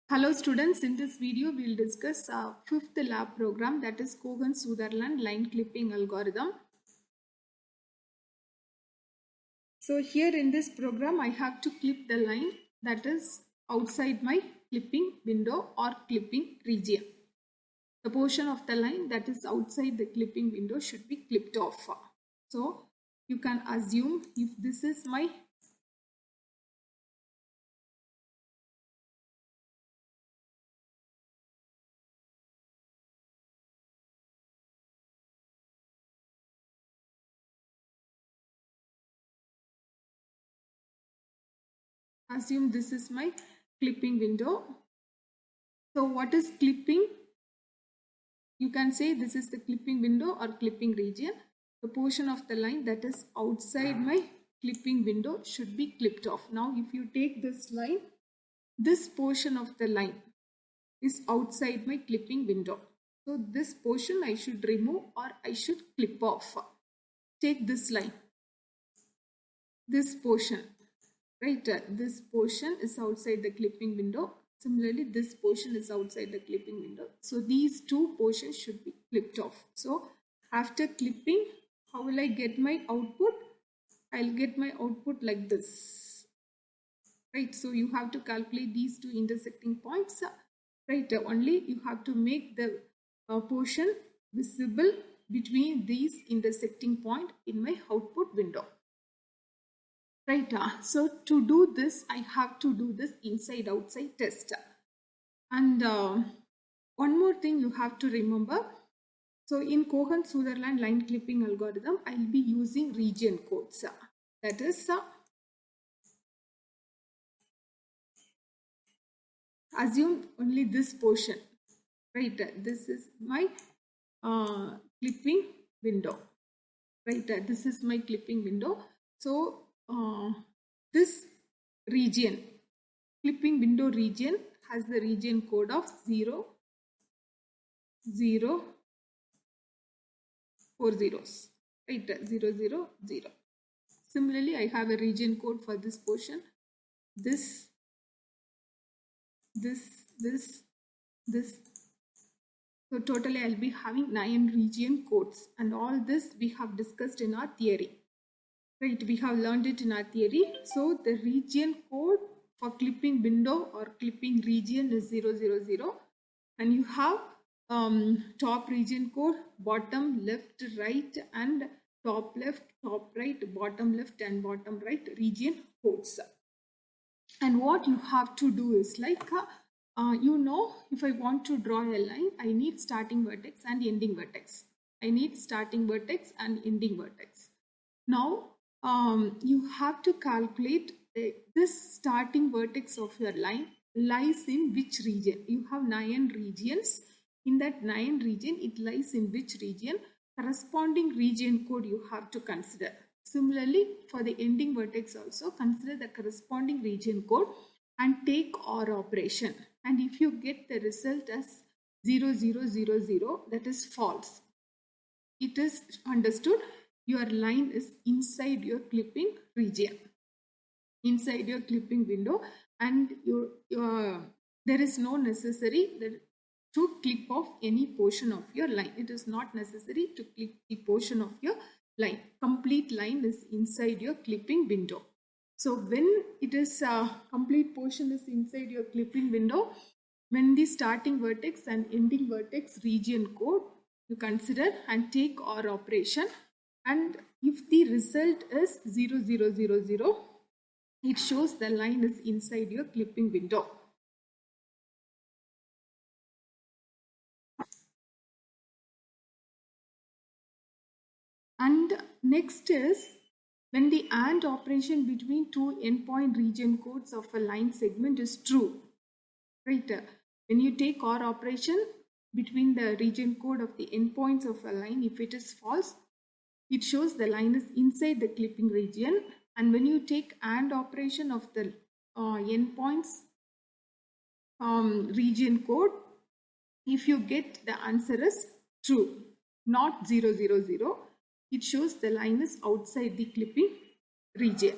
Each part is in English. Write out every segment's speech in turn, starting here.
Hello students, in this video we will discuss fifth lab program, that is Cohen-Sutherland line clipping algorithm. So here in this program I have to clip the line that is outside my clipping window or clipping region. The portion of the line that is outside the clipping window should be clipped off. So you can assume if this is my clipping window. So what is clipping? You can say this is the clipping window or clipping region. The portion of the line that is outside my clipping window should be clipped off. Now if you take this line, this portion of the line is outside my clipping window. So this portion I should remove or I should clip off. Take this line, this portion, right? This portion is outside the clipping window. Similarly, this portion is outside the clipping window. So these two portions should be clipped off. So after clipping, how will I get my output? I'll get my output like this, right? So you have to calculate these two intersecting points, right? Only you have to make the portion visible between these intersecting point in my output window. Right, so to do this, I have to do this inside outside test. And one more thing you have to remember. So in Cohen-Sutherland line clipping algorithm, I'll be using region codes. That is, assume only this portion, right? This is my clipping window, right? This is my clipping window. So this region, clipping window region, has the region code of 0, 0, 4 zeros, right? 0, 0, 0. Similarly, I have a region code for this portion. This. So totally I'll be having 9 region codes, and all this we have discussed in our theory. Right, we have learned it in our theory. So the region code for clipping window or clipping region is 000, and you have top region code, bottom left, right, and top left, top right, bottom left, and bottom right region codes. And what you have to do is like, if I want to draw a line, I need starting vertex and ending vertex. I need starting vertex and ending vertex. Now, you have to calculate this starting vertex of your line lies in which region. You have 9 regions. In that 9 region, it lies in which region? Corresponding region code you have to consider. Similarly, for the ending vertex also, consider the corresponding region code and take OR operation. And if you get the result as 0000, that is false. It is understood your line is inside your clipping region, inside your clipping window, and there is no necessary to clip off any portion of your line. It is not necessary to clip the portion of your line. Complete line is inside your clipping window. So when it is complete portion is inside your clipping window, when the starting vertex and ending vertex region code you consider and take OR operation, and if the result is 0000, it shows the line is inside your clipping window. And next is when the AND operation between two endpoint region codes of a line segment is true, right? When you take OR operation between the region code of the endpoints of a line, if it is false, it shows the line is inside the clipping region. And when you take AND operation of the endpoints region code, if you get the answer is true, not 000, it shows the line is outside the clipping region,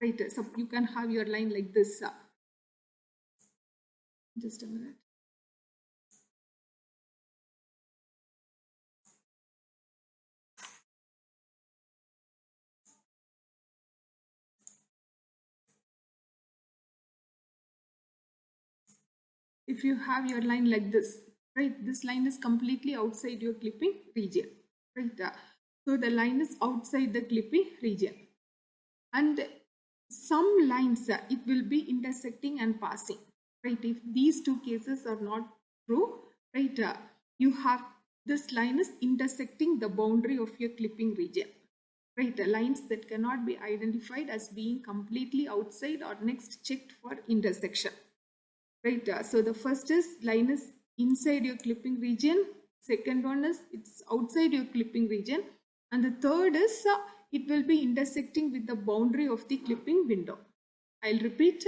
right? So you can have your line like this. Just a minute. If you have your line like this, right, this line is completely outside your clipping region, right? So the line is outside the clipping region, and some lines it will be intersecting and passing, right? If these two cases are not true, right, you have this line is intersecting the boundary of your clipping region, right? The lines that cannot be identified as being completely outside or next checked for intersection, right? So the first is line is inside your clipping region, second one is it's outside your clipping region, and the third is it will be intersecting with the boundary of the clipping window. I'll repeat.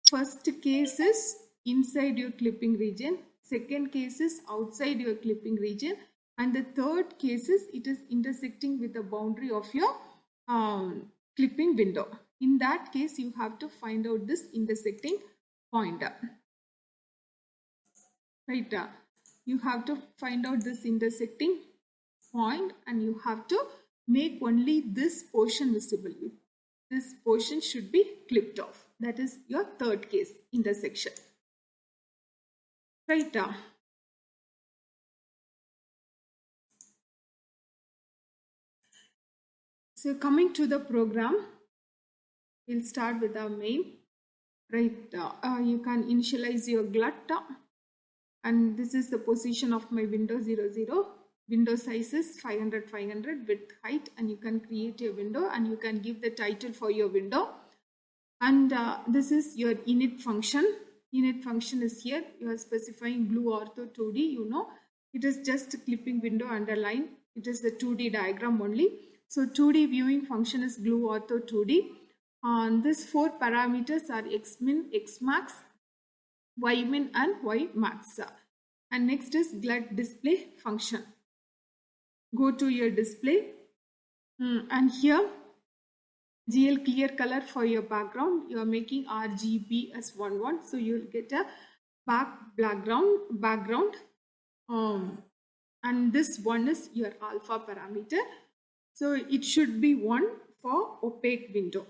First case is inside your clipping region, second case is outside your clipping region, and the third case is it is intersecting with the boundary of your clipping window. In that case, you have to find out this intersecting point. Right, you have to find out this intersecting point, and you have to make only this portion visible. This portion should be clipped off. That is your third case, intersection. Right, so coming to the program, we'll start with our main. Right, you can initialize your glut, and this is the position of my window 00. Window size is 500 width height, and you can create a window and you can give the title for your window. And this is your init function. Init function is here. You are specifying glue ortho 2D. You know, it is just clipping window underline. It is the 2D diagram only. So 2D viewing function is glue ortho 2D. These four parameters are xmin, xmax, ymin, and ymax. And next is glut display function. Go to your display, and here GL clear color for your background. You are making RGB as 11, so you will get a background, and this one is your alpha parameter. So it should be 1 for opaque window,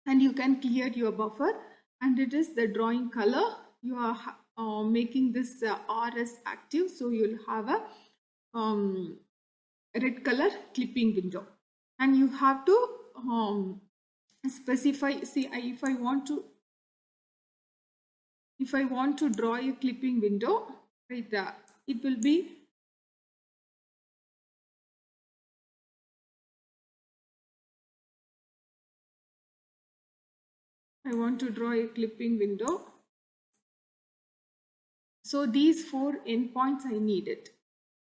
and you can clear your buffer, and it is the drawing color. You are making this RS active, so you'll have a red color clipping window, and you have to specify. See, if I want to draw a clipping window, right, it will be I want to draw a clipping window. So these 4 endpoints I need it.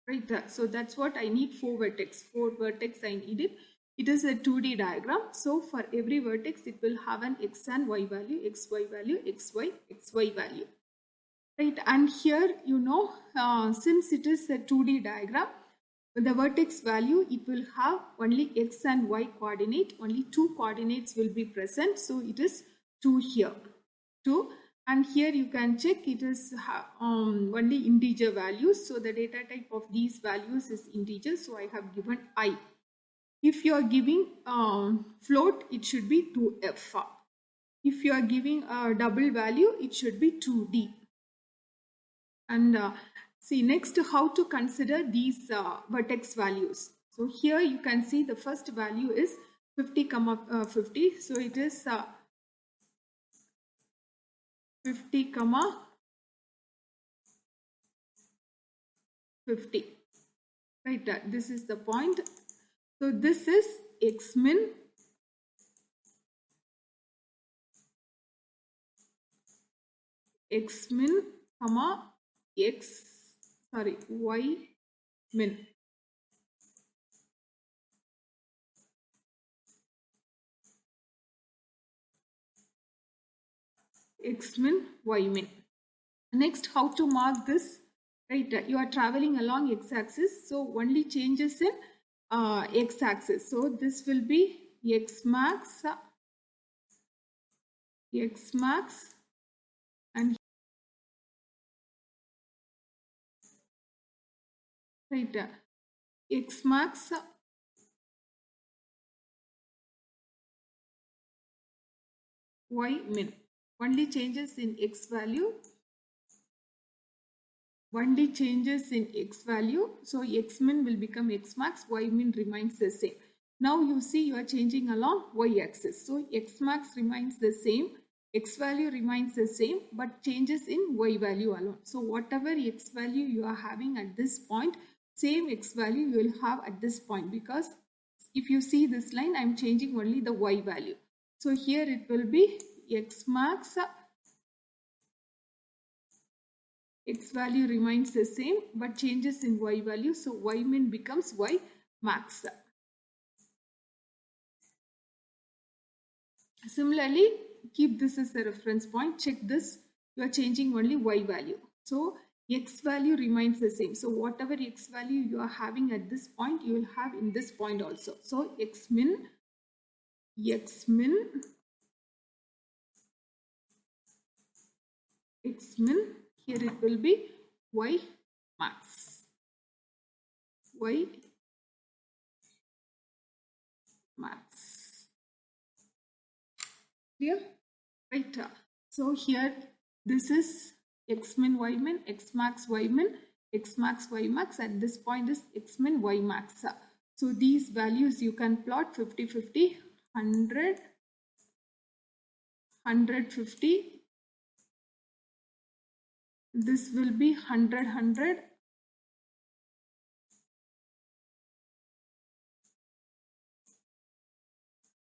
Right, so that's what I need. 4 vertex I need it. It is a 2D diagram, so for every vertex it will have an x and y value, xy value, xy value, right? And here, you know, since it is a 2D diagram, the vertex value, it will have only x and y coordinate, only 2 coordinates will be present, so it is 2 here, 2. And here you can check it is only integer values. So the data type of these values is integer. So I have given I. If you are giving float, it should be 2f. If you are giving a double value, it should be 2d. And see next how to consider these vertex values. So here you can see the first value is 50, 50. So it is 50, 50, right? This is the point. So this is xmin, y min. Xmin, ymin. Next, how to mark this? Right, you are traveling along x-axis, so only changes in x-axis. So this will be xmax, and right? X max, Y min. Only changes in X value. Only changes in X value. So X min will become X max, Y min remains the same. Now you see you are changing along Y axis. So X max remains the same, X value remains the same, but changes in Y value alone. So whatever X value you are having at this point, same X value you will have at this point, because if you see this line, I am changing only the Y value. So here it will be X max, X value remains the same but changes in Y value. So Y min becomes Y max. Similarly, keep this as a reference point. Check this. You are changing only Y value. So X value remains the same. So whatever X value you are having at this point, you will have in this point also. So X min, X min, X min. Here it will be Y max. Y max. Clear? Right. So here this is X min, Y min, X max, Y min, X max, Y max. At this point is X min, Y max. So these values you can plot 50, 50, 100, 150. This will be 100, 100.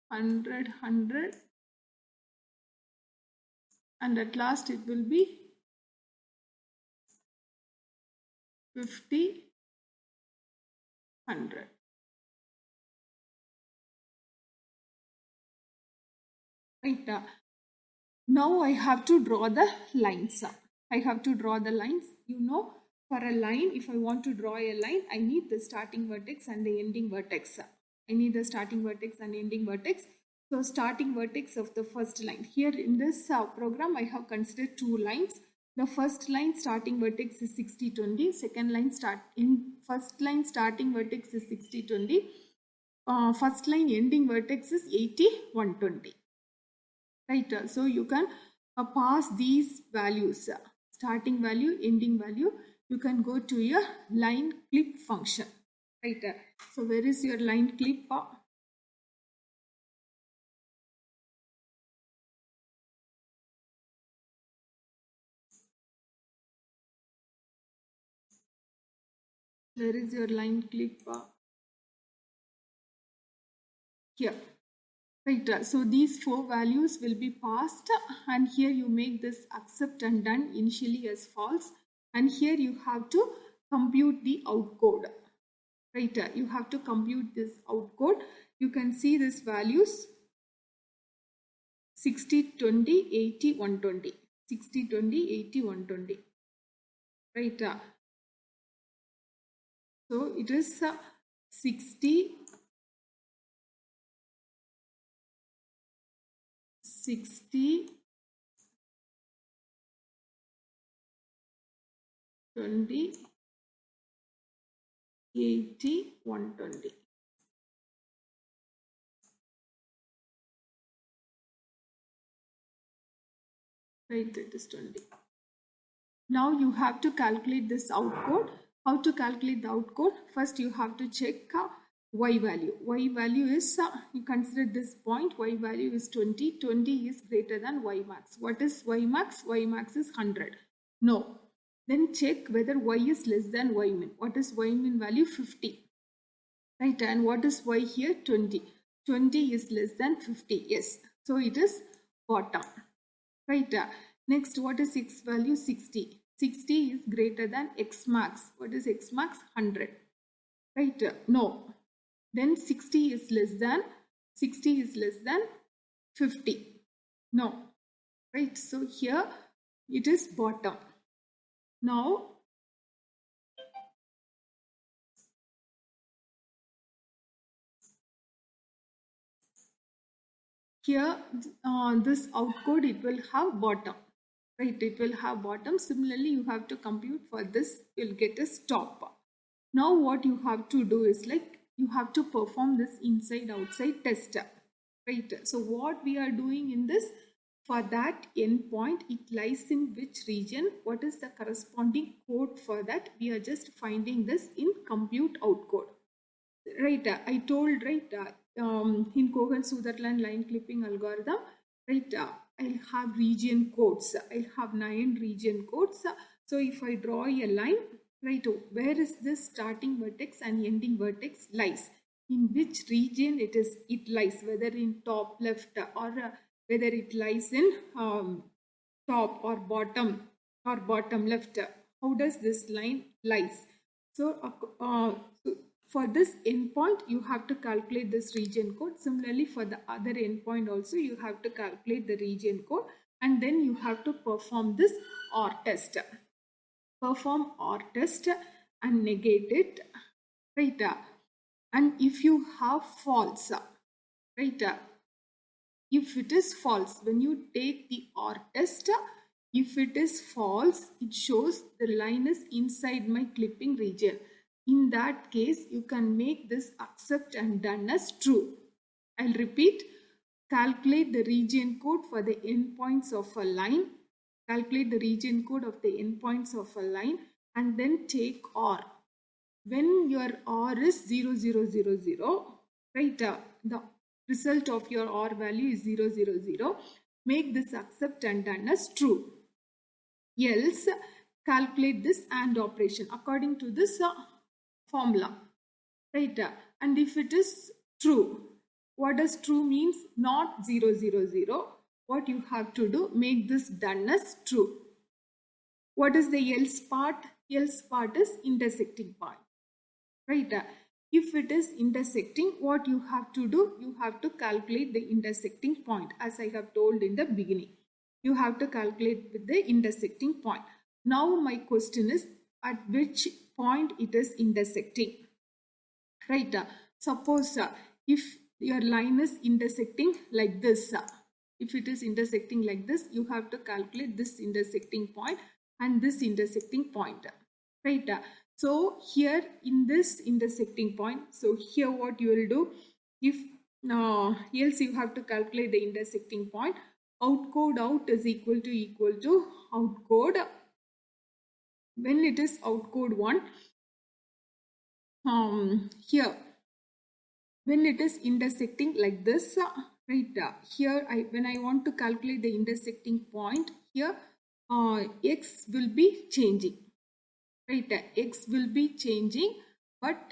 100, 100, and at last it will be 50, 100. Right. Now I have to draw the lines. I have to draw the lines. You know, for a line, if I want to draw a line, I need the starting vertex and the ending vertex. I need the starting vertex and ending vertex. So starting vertex of the first line. Here in this program, I have considered two lines. The first line starting vertex is 60, 20. Second line first line starting vertex is 60, 20. First line ending vertex is 80, 120. Right. So you can pass these values, starting value, ending value. You can go to your line clip function. Right. So where is your line clip? Where is your line clip? Here. Right. So these four values will be passed, and here you make this accept and done initially as false, and here you have to compute the outcode. Right. You have to compute this outcode. You can see these values 60, 20, 80, 120. 60, 20, 80, 120. Right. So it is 60, 60, 20, 80, 120. Right, it is 20. Now you have to calculate this outcode. How to calculate the outcode? First you have to check Y value. Y value is, you consider this point, Y value is 20. 20 is greater than Y max. What is Y max? Y max is 100. No. Then check whether Y is less than Y min. What is Y min value? 50. Right, and what is Y here? 20. 20 is less than 50. Yes. So it is bottom. Right. Next, what is X value? 60. 60 is greater than X max. What is X max? 100. Right. No. Then 60 is less than 50. No. Right. So here it is bottom. Now here this outcode, it will have bottom. Right, it will have bottom. Similarly, you have to compute for this, you'll get a top. Now what you have to do is like you have to perform this inside outside test, right? So what we are doing in this, for that endpoint, it lies in which region, what is the corresponding code for that, we are just finding this in compute out code, right? I told, right, in Cohen Sutherland line clipping algorithm, right, I'll have region codes, I'll have 9 region codes. So if I draw a line, right, where is this starting vertex and ending vertex lies, in which region it lies, whether in top left or whether it lies in top or bottom left, how does this line lies. So, so for this endpoint, you have to calculate this region code. Similarly, for the other endpoint also, you have to calculate the region code, and then you have to perform this OR test. Perform OR test and negate it, right? And if you have false, right? If it is false, when you take the OR test, if it is false, it shows the line is inside my clipping region. In that case, you can make this accept and done as true. I'll repeat. Calculate the region code for the endpoints of a line. Calculate the region code of the endpoints of a line and then take OR. When your OR is 0, 0, 0, 0, right? The result of your OR value is 0, 0, 0. Make this accept and done as true. Else, calculate this AND operation according to this formula, right? And if it is true, what does true means? Not 0, 0, 0. What you have to do, make this done as true. What is the else part? Else part is intersecting point, right? If it is intersecting, what you have to do, you have to calculate the intersecting point, as I have told in the beginning. You have to calculate with the intersecting point. Now my question is, at which point it is intersecting, right? Suppose if your line is intersecting like this, if it is intersecting like this, you have to calculate this intersecting point and this intersecting point, right? So here in this intersecting point, so here what you will do, if else you have to calculate the intersecting point. Outcode out is equal to outcode. When it is outcode 1, here when it is intersecting like this, right, here when I want to calculate the intersecting point, here x will be changing, right? X will be changing, but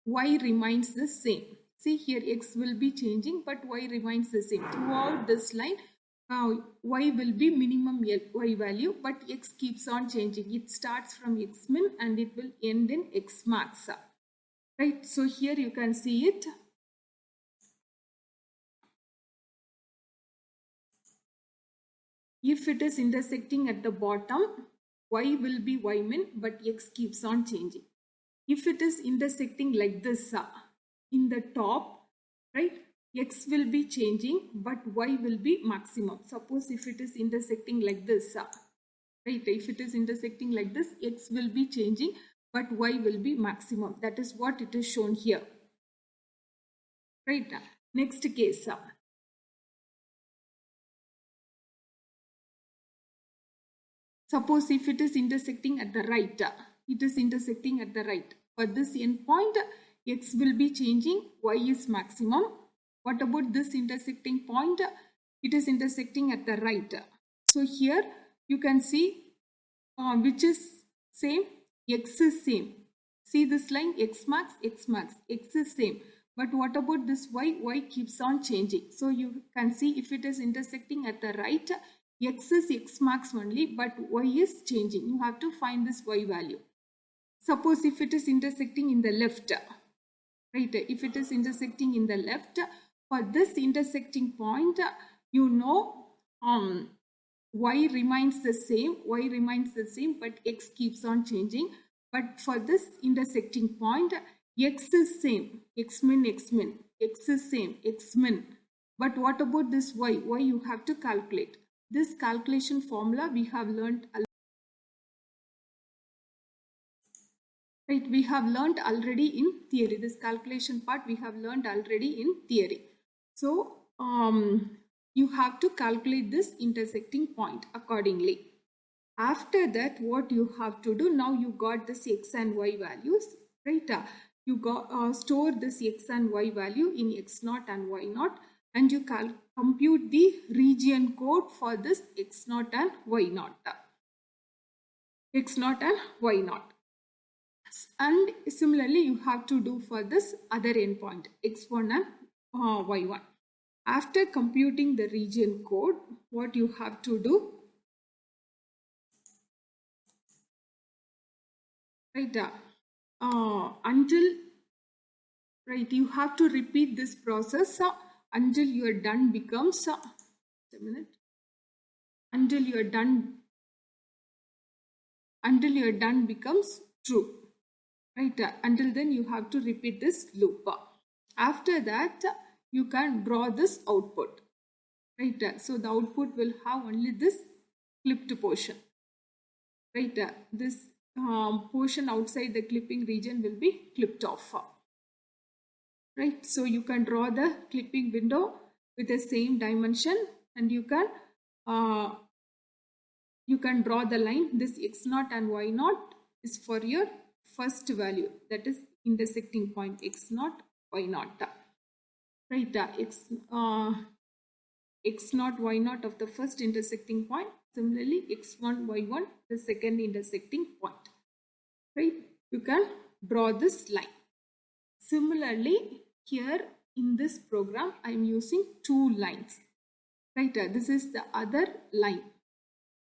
y remains the same. See here, x will be changing, but y remains the same throughout this line. Y will be minimum y value, but x keeps on changing. It starts from x min and it will end in x max, right? So here you can see it. If it is intersecting at the bottom, y will be y min, but x keeps on changing. If it is intersecting like this in the top, right, x will be changing, but y will be maximum. Suppose if it is intersecting like this, right, if it is intersecting like this, x will be changing, but y will be maximum. That is what it is shown here, right? Next case. Suppose if it is intersecting at the right, it is intersecting at the right. For this endpoint, x will be changing, y is maximum. What about this intersecting point? It is intersecting at the right. So here you can see which is same, x is same. See this line, x max, x is same. But what about this y? Y keeps on changing. So you can see if it is intersecting at the right, x is x max only, but y is changing. You have to find this y value. Suppose if it is intersecting in the left, right? If it is intersecting in the left, for this intersecting point, you know y remains the same, but x keeps on changing. But for this intersecting point, x is same, x min, x is same, x min. But what about this y? Y you have to calculate. This calculation formula we have learned Right, we have learned already in theory. This calculation part we have learned already in theory. So you have to calculate this intersecting point accordingly. After that, what you have to do, now you got this x and y values, right? You got store this x and y value in x0 and y0, and you compute the region code for this x0 and y0. X0 and y0. And similarly, you have to do for this other endpoint, x1 and y1. After computing the region code, what you have to do, right, until, right, you have to repeat this process until your done becomes, a minute, until your done becomes true. Right, until then you have to repeat this loop. After that, you can draw this output. Right, so the output will have only this clipped portion. Right, this portion outside the clipping region will be clipped off. Right, so you can draw the clipping window with the same dimension, and you can draw the line. This x0 and y0 is for your first value, that is intersecting point x0, y0. Right, x0, y0 of the first intersecting point. Similarly, x1, y1, the second intersecting point. Right, you can draw this line. Similarly, here in this program, I am using two lines. Right, this is the other line,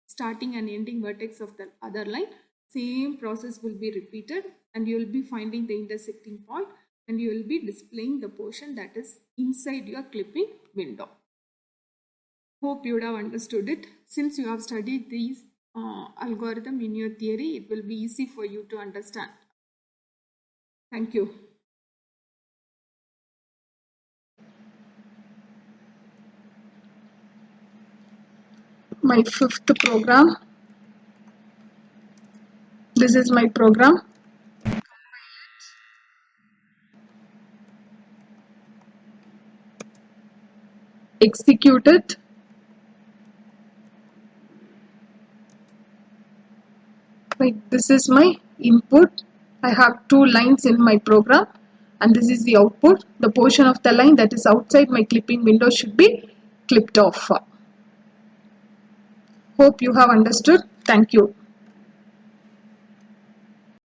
starting and ending vertex of the other line. Same process will be repeated, and you will be finding the intersecting point, and you will be displaying the portion that is inside your clipping window. Hope you would have understood it. Since you have studied these algorithm in your theory, it will be easy for you to understand. Thank you. My fifth program. This is my program. Execute it. Right, this is my input. I have two lines in my program, and this is the output. The portion of the line that is outside my clipping window should be clipped off. Hope you have understood. Thank you.